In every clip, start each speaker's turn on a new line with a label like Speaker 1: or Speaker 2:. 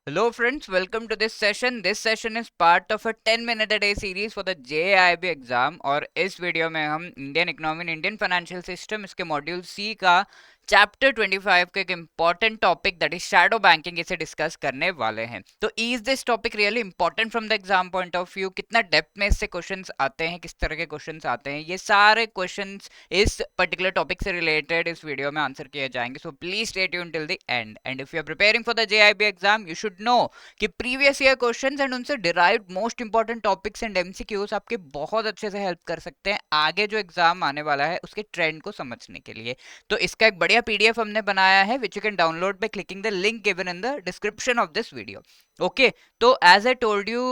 Speaker 1: Hello friends, welcome to this session. This session is part of a 10-minute a day series for the JIB exam और इस video में हम Indian economy Indian financial system इसके module सी का chapter 25 का एक important topic that is shadow banking इसे discuss करने वाले हैं। तो is this topic really important from the exam point of view, कितना डेप्थ में इससे क्वेश्चंस आते हैं, किस तरह के क्वेश्चंस आते हैं, ये सारे क्वेश्चंस इस पर्टिकुलर टॉपिक से रिलेटेड इस वीडियो में आंसर किए जाएंगे। So please stay tune till the end and if you are preparing for the JAIIB exam you should know कि प्रीवियस ईयर क्वेश्चंस एंड उनसे derived most important topics and MCQs आपके बहुत अच्छे से help कर सकते हैं आगे जो एग्जाम आने वाला है उसके ट्रेंड को समझने के लिए। तो इसका एक बढ़िया पीडीएफ हमने बनाया है which you can download by clicking the link given in the description of this video. Okay, तो as I told you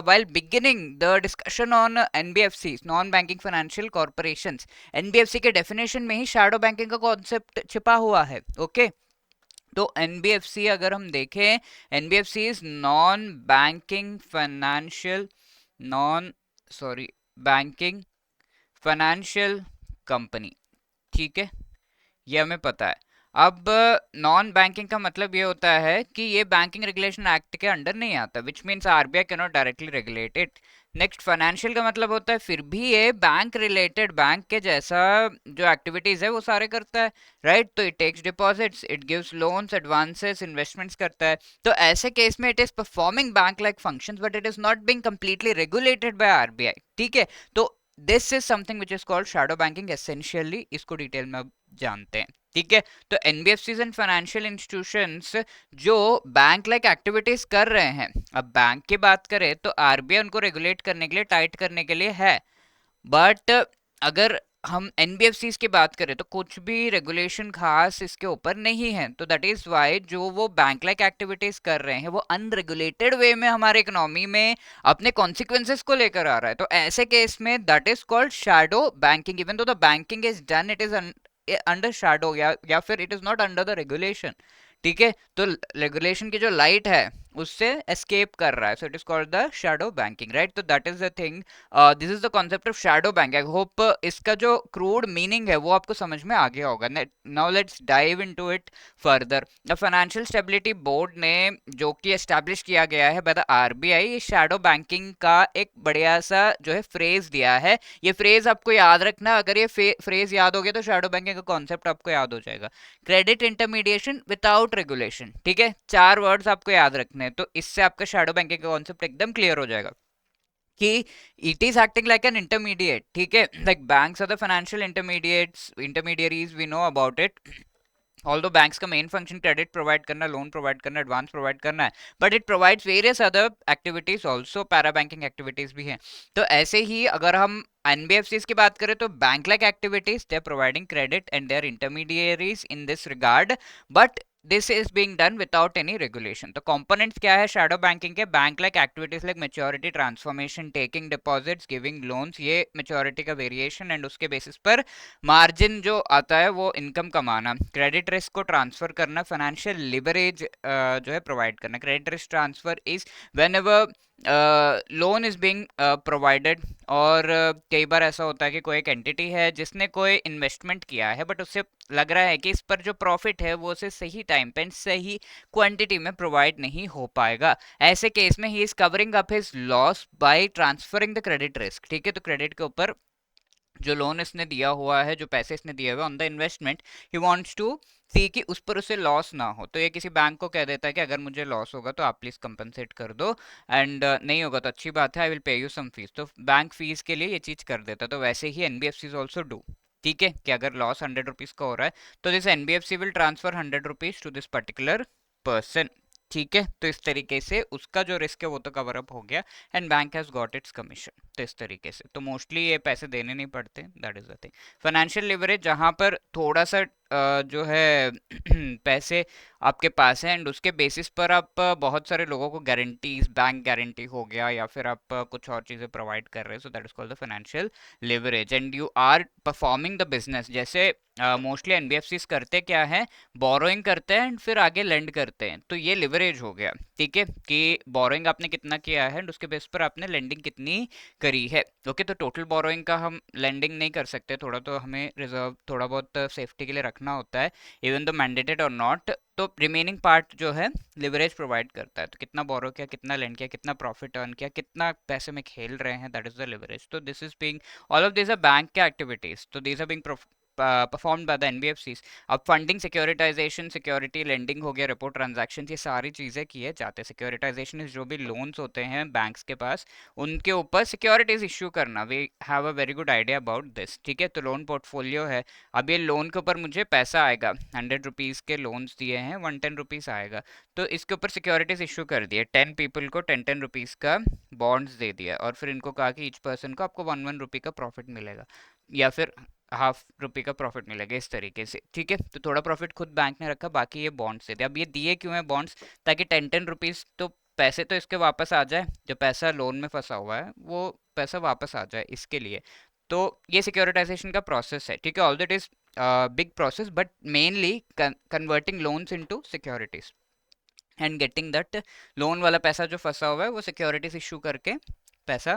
Speaker 1: while beginning the discussion on NBFCs, non banking financial corporations, NBFC के definition में ही shadow banking का concept छिपा हुआ है। Okay, तो NBFC अगर हम देखें, NBFC is non banking financial non sorry banking financial company. ठीक है, ये हमें पता है। अब नॉन बैंकिंग का मतलब ये होता है कि ये बैंकिंग रेगुलेशन एक्ट के अंडर नहीं आता, which means RBI can not directly regulate it. Next, financial का मतलब होता है फिर भी ये बैंक रिलेटेड, बैंक के जैसा जो एक्टिविटीज है वो सारे करता है, राइट। तो it takes deposits, it gives loans, advances, investments करता है। तो ऐसे केस में it is performing bank like functions but it is not being completely regulated by RBI. ठीक है, तो this is something which is called shadow banking essentially. इसको detail में अब जानते हैं। ठीक है, तो एनबीएफसीज एंड फाइनेंशियल इंस्टीट्यूशंस जो बैंक लाइक एक्टिविटीज कर रहे हैं, अब बैंक की बात करें तो आरबीआई उनको रेगुलेट करने के लिए, टाइट करने के लिए है, बट अगर हम एनबीएफसीज की बात करें तो कुछ भी रेगुलेशन खास इसके ऊपर नहीं है। तो दैट इज वाई जो वो बैंक लाइक एक्टिविटीज कर रहे हैं वो अनरेगुलेटेड वे में हमारे इकोनॉमी में अपने कॉन्सिक्वेंसेस को लेकर आ रहा है। तो ऐसे केस में that is called shadow banking, even though the banking is done, it is under shadow या फिर it is not under the regulation. ठीक है, तो रेगुलेशन की जो लाइट है उससे एस्केप कर रहा है, so it is called the shadow banking, right. तो that is the thing, this is the concept of shadow bank. I hope इसका जो क्रूड मीनिंग है वो आपको समझ में आ गया होगा। Now let's dive into it further. The financial stability board ने, जो कि एस्टैब्लिश किया गया है by the RBI, shadow banking का एक बढ़िया सा जो है फ्रेज दिया है। ये फ्रेज आपको याद रखना, अगर ये फ्रेज याद हो गया तो शैडो बैंकिंग का कॉन्सेप्ट आपको याद हो जाएगा। Credit intermediation without regulation. ठीक है, चार वर्ड्स आपको याद रखने हैं, तो इससे आपका शैडो बैंकिंग का कॉन्सेप्ट एकदम क्लियर हो जाएगा कि it is acting like an intermediate. ठीक है, like banks are the financial intermediaries, we know about it. Although banks का मेन फंक्शन क्रेडिट प्रोवाइड करना, लोन प्रोवाइड करना, एडवांस प्रोवाइड करना है, but it provides various other activities also, para banking activities भी हैं। तो ऐसे ही अगर हम एनबीएफसीज की बात करें तो bank like activities, they are providing credit and they are intermediaries in this regard, but this is being done without any regulation. तो कंपोनेंट्स क्या है शैडो बैंकिंग के? Bank like activities like maturity transformation, taking deposits, giving loans, ये maturity का variation and उसके basis पर margin जो आता है वो इनकम कमाना, क्रेडिट रिस्क को ट्रांसफर करना, फाइनेंशियल लिवरेज जो है प्रोवाइड करना। Credit risk transfer is when ever loan is being provided, और कई बार ऐसा होता है कि कोई एक एंटिटी है जिसने कोई इन्वेस्टमेंट किया है बट उससे लग रहा है कि इस पर जो प्रॉफिट है वो उसे सही टाइम पे सही क्वांटिटी में प्रोवाइड नहीं हो पाएगा। ऐसे केस में he is covering up his loss by transferring the credit risk. ठीक है, तो क्रेडिट के ऊपर जो लोन इसने दिया हुआ है, जो पैसे इसने दिए हुए on the investment, he wants to see कि उस पर उसे लॉस ना हो। तो ये किसी बैंक को कह देता है कि अगर मुझे लॉस होगा तो आप प्लीज कंपनसेट कर दो, एंड नहीं होगा तो अच्छी बात है, I will pay you some fees. तो बैंक फीस के लिए ये चीज कर देता है। तो वैसे ही एनबीएफसी ऑल्सो डू। ठीक है, कि अगर लॉस 100 रुपीज का हो रहा है तो this NBFC will transfer 100 rupees to this particular person. ठीक है, तो इस तरीके से उसका जो रिस्क है वो तो कवर अप हो गया and bank has got its commission. तो इस तरीके से तो मोस्टली ये पैसे देने नहीं पड़ते, that is the thing. Financial leverage, जहां पर थोड़ा सा जो है पैसे आपके पास है एंड उसके बेसिस पर आप बहुत सारे लोगों को गारंटीज, बैंक गारंटी हो गया या फिर आप कुछ और चीजें प्रोवाइड कर रहे हैं, so that is called the financial leverage and you are performing the business. जैसे मोस्टली एनबीएफसीज करते क्या है, बोरोइंग करते हैं एंड फिर आगे लेंड करते हैं, तो ये लिवरेज हो गया। ठीक है, कि बोरोइंग आपने कितना किया है एंड उसके बेस पर आपने लेंडिंग कितनी करी है। ओके, तो टोटल बोरोइंग का हम लेंडिंग नहीं कर सकते, थोड़ा तो हमें रिजर्व, थोड़ा बहुत सेफ्टी के लिए रखना रखना होता है इवन दो मैंडेटेड और नॉट, तो रिमेनिंग पार्ट जो है लिवरेज प्रोवाइड करता है। तो कितना बोरो किया, कितना लेंड किया, कितना प्रॉफिट अर्न किया, कितना पैसे में खेल रहे हैं, दैट इज द लिवरेज। तो this is being, all of this are bank के एक्टिविटीज, तो these are being performed by the NBFCs. अब फंडिंग, सिक्योरिटाइजेशन, सिक्योरिटी लेंडिंग हो गया, रेपो ट्रांजैक्शन, ये सारी चीजें किए जाते हैं। सिक्योरिटाइजेशन इज जो भी लोन्स होते हैं बैंक्स के पास, उनके ऊपर सिक्योरिटीज इश्यू करना। We have a very good idea about this, ठीक है। तो लोन पोर्टफोलियो है, अब ये लोन के ऊपर मुझे पैसा आएगा, 100 रुपीज़ के लोन्स दिए हैं, 110 रुपीज़ आएगा, तो इसके ऊपर सिक्योरिटीज इशू कर दिए, 10 पीपल को 10 रुपीज़ का बॉन्ड्स दे दिया, और फिर इनको कहा कि ईच पर्सन को आपको 1 1 रुपये का प्रॉफिट मिलेगा, या फिर ½ रुपये का प्रॉफिट मिलेगा, इस तरीके से, ठीक है। तो थोड़ा प्रॉफिट खुद बैंक ने रखा, बाकी ये बॉन्ड्स देते। अब ये दिए क्यों है बॉन्ड्स, ताकि 10 10 रुपीज़ तो पैसे तो इसके वापस आ जाए, जो पैसा लोन में फंसा हुआ है वो पैसा वापस आ जाए, इसके लिए। तो ये सिक्योरिटाइजेशन का प्रोसेस है, ठीक है। All that is big process, but mainly converting loans into securities and getting that loan वाला पैसा जो फंसा हुआ है वो सिक्योरिटीज इशू करके पैसा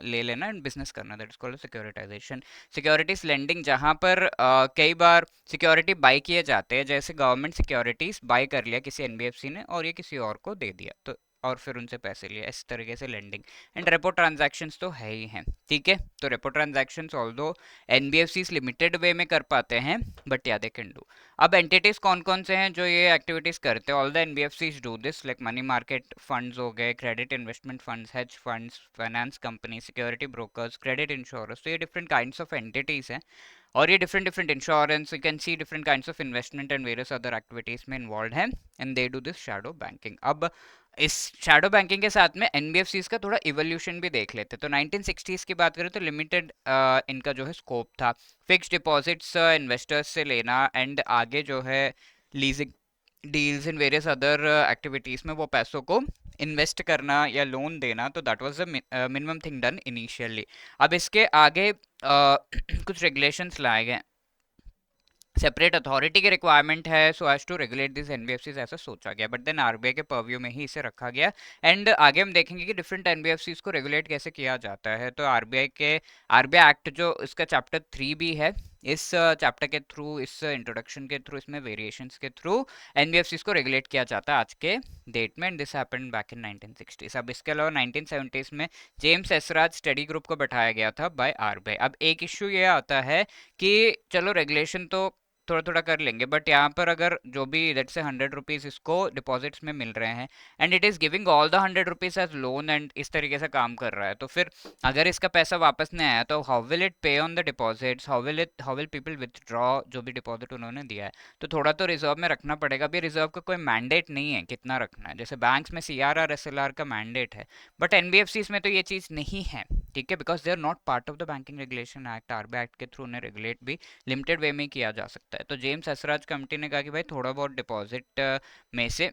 Speaker 1: ले लेना एंड बिजनेस करना, that is called securitisation. Securities lending, जहां पर कई बार सिक्योरिटी बाय किए जाते हैं, जैसे गवर्नमेंट सिक्योरिटीज बाय कर लिया किसी एनबीएफसी ने और ये किसी और को दे दिया, तो और फिर उनसे पैसे लिए, इस तरीके से लेंडिंग। एंड रेपो ट्रांजैक्शंस तो है ही हैं, ठीक है। तो repo transactions although NBFCs limited way में कर पाते हैं, बट या दे कैन डू। अब एंटिटीज कौन कौन से हैं जो ये एक्टिविटीज करते हैं, all the NBFCs do this, like money market funds हो गए, credit investment funds, hedge funds, finance company, security brokers, credit insurance, तो ये डिफरेंट काइंड्स ऑफ एंटिटीज हैं, और ये different different insurance, you can see different kinds of investment and various other activities में involve हैं, and they do this shadow banking. अब इस shadow banking के साथ में एनबीएफसीज का थोड़ा इवोल्यूशन भी देख लेते हैं। तो 1960s की बात करें तो लिमिटेड इनका जो है स्कोप था, फिक्स डिपॉजिट्स इन्वेस्टर्स से लेना, एंड आगे जो है leasing deals in various other activities में वो पैसों को इन्वेस्ट करना या लोन देना, तो that was the minimum thing done initially. अब इसके आगे कुछ रेगुलेशंस लाए गए, सेपरेट अथॉरिटी की रिक्वायरमेंट है so as to regulate this NBFCs, ऐसा सोचा गया, बट देन आरबीआई के पर्व्यू में ही इसे रखा गया। एंड आगे हम देखेंगे कि डिफरेंट एनबीएफसीज को रेगुलेट कैसे किया जाता है। तो आरबीआई एक्ट जो इसका चैप्टर 3 भी है, इस चैप्टर के थ्रू, इस इंट्रोडक्शन के थ्रू, इसमें वेरिएशंस के थ्रू एनबीएफसीज को रेगुलेट किया जाता है आज के डेट में, and this happened back in 1960s। अब इसके अलावा 1970s में जेम्स एसराज स्टडी ग्रुप को बैठाया गया था बाय आरबीआई। अब एक इश्यू ये आता है कि चलो रेगुलेशन तो थोड़ा थोड़ा कर लेंगे, बट यहाँ पर अगर जो भी लेट से 100 रुपीज इसको डिपॉजिट्स में मिल रहे हैं and it is giving all the 100 rupees as loan and इस तरीके से काम कर रहा है, तो फिर अगर इसका पैसा वापस नहीं आया तो हाउ विल इट पे on the deposits, how will people withdraw जो भी डिपॉजिट उन्होंने दिया है। तो थोड़ा तो रिजर्व में रखना पड़ेगा। अभी रिजर्व का कोई मैंडेट नहीं है कितना रखना है, जैसे बैंक्स में सीआरआर एसएलआर का मैंडेट है, बट एनबीएफसीज में तो ये चीज़ नहीं है, ठीक है, because they are not part of the banking regulation act. RBI act के थ्रू उन्हें रेगुलेट भी लिमिटेड वे में किया जा सकता है। तो जेम्स एसराज कमेटी ने कहा कि भाई थोड़ा बहुत डिपॉजिट में से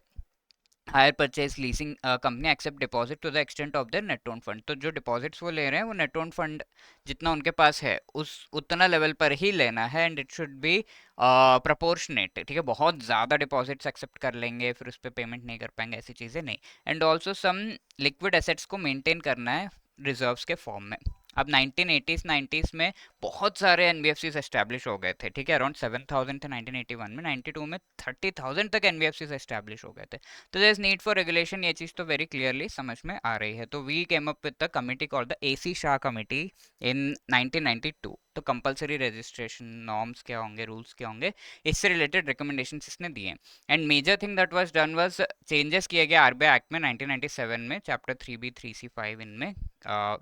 Speaker 1: hire purchase leasing company accept deposit to the extent of their net own fund, तो जो डिपॉजिट्स वो ले रहे हैं वो नेट ओन फंड जितना उनके पास है उस उतना लेवल पर ही लेना है, and it should be proportionate, ठीक है। बहुत ज़्यादा डिपॉजिट्स एक्सेप्ट कर लेंगे फिर उस पर पेमेंट नहीं कर पाएंगे, ऐसी चीज़ें नहीं। And also some liquid assets को मेंटेन करना है रिजर्व्स के फॉर्म में। अब 1980s 90s में बहुत सारे एनबीएफसीज एस्टैब्लिश हो गए थे, ठीक है, अराउंड 7,000 थे 1981 में, 92 में 30,000 तक एनबीएफसीज एस्टैब्लिश हो गए थे। तो there is need for regulation, ये चीज़ तो वेरी क्लियरली समझ में आ रही है। तो we came up with the committee called the AC Shah committee in 1992। तो कंपलसरी रजिस्ट्रेशन नॉर्म्स क्या होंगे, रूल्स क्या होंगे, इससे रिलेटेड रिकमेंडेशंस इसने दिए। And major thing that was done was changes किए गए आरबीआई एक्ट में 1997 में, चैप्टर 3B 3C 5 इनमें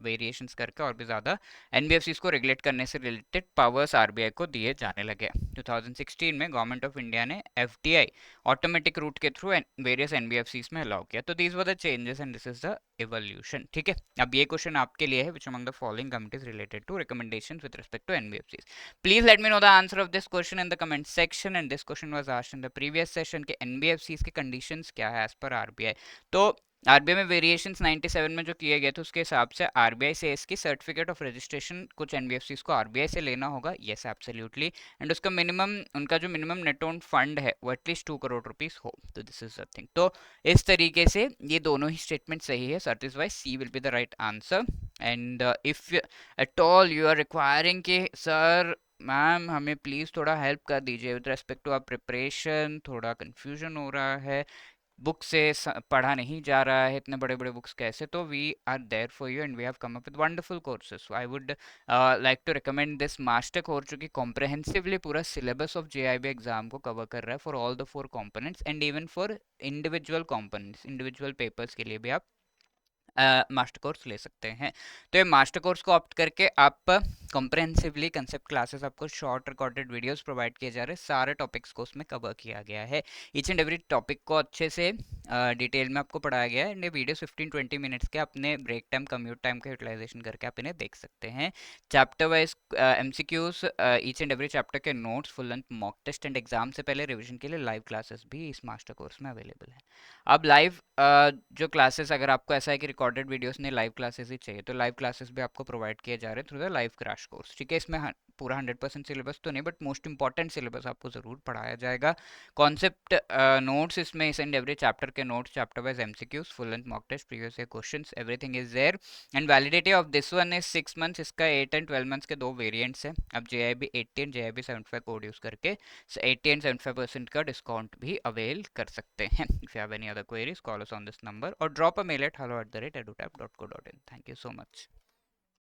Speaker 1: वेरिएशंस करके और भी ज़्यादा एनबीएफसीज को रेगुलेट करने से रिलेटेड पावर्स आरबीआई को दिए जाने लगे। 2016 में गवर्नमेंट ऑफ इंडिया ने एफडीआई ऑटोमेटिक रूट के थ्रू वेरियस एनबीएफसीज में अलाउ किया। तो these were the changes and this is the evolution, ठीक है। अब ये क्वेश्चन आपके लिए है, which among the following committees related to recommendations with respect to NBFCs. Please let me know the answer of this question in the comment section, and this question was asked in the previous session के NBFCs के conditions क्या है as per RBI. तो RBI में variations 97 में जो किए गए थे उसके हिसाब से आरबीआई से इसकी सर्टिफिकेट ऑफ रजिस्ट्रेशन कुछ एनबीएफसीज को आरबीआई से लेना होगा, यस एब्सोल्युटली, एंड उसका मिनिमम, उनका जो मिनिमम नेट ओन फंड है वो एटलीस्ट 2 करोड़ रुपीस हो। तो दिस इज द थिंग। तो इस तरीके से ये दोनों ही स्टेटमेंट सही है, that is why C will be the right answer. And if at all you are requiring कि सर मैम हमें प्लीज़ थोड़ा हेल्प कर दीजिए with respect to our preparation, थोड़ा कंफ्यूजन हो रहा है, बुक से पढ़ा नहीं जा रहा है, इतने बड़े बड़े बुक्स कैसे। तो we are there for you and we have come up with wonderful courses. So I would like to recommend this master course, जो कि कॉम्प्रहेंसिवली पूरा सिलेबस ऑफ जेआईबी एग्जाम को कवर कर रहा है for all the 4 components and even for individual components, individual papers के लिए भी आप मास्टर कोर्स ले सकते हैं। तो ये मास्टर कोर्स को ऑप्ट करके आप कॉम्प्रहेंसिवली कंसेप्ट क्लासेस, आपको शॉर्ट रिकॉर्डेड वीडियोस प्रोवाइड किए जा रहे हैं, सारे टॉपिक्स को उसमें कवर किया गया है। ईच एंड एवरी टॉपिक को अच्छे से डिटेल में आपको पढ़ाया गया है एंड ये वीडियोस 15-20 मिनट्स के अपने ब्रेक टाइम, कम्यूट टाइम का यूटिलाइजेशन करके आप इन्हें देख सकते हैं। Chapter wise MCQs, each and every chapter के notes, full length mock test and exam से पहले रिविजन के लिए लाइव क्लासेस भी इस मास्टर कोर्स में अवेलेबल है। अब लाइव जो क्लासेस, अगर आपको ऐसा है कि रिकॉर्डेड वीडियोस ने लाइव क्लासेस ही चाहिए, तो लाइव क्लासेस भी आपको प्रोवाइड किए जा रहे हैं through the live crash course. ठीक है, इसमें पूरा 100% सिलेबस तो नहीं, बट मोस्ट इंपॉर्टेंट सिलेबस आपको ज़रूर पढ़ाया जाएगा। कॉन्सेप्ट नोट्स इसमें इस एंड एवरी चैप्टर के notes, chapter wise MCQs, full length mock test, previous year questions, everything is there. And validity of this one is 6 months. इसका 8 एंड 12 मंथ्स के दो वेरिएंट्स हैं। अब JIB 80 and JIB 75 code use करके 80 and 75% का discount भी avail कर सकते हैं। If you have any other queries, call us on this number और drop a mail at hello@edutap.co.in. Thank you so much.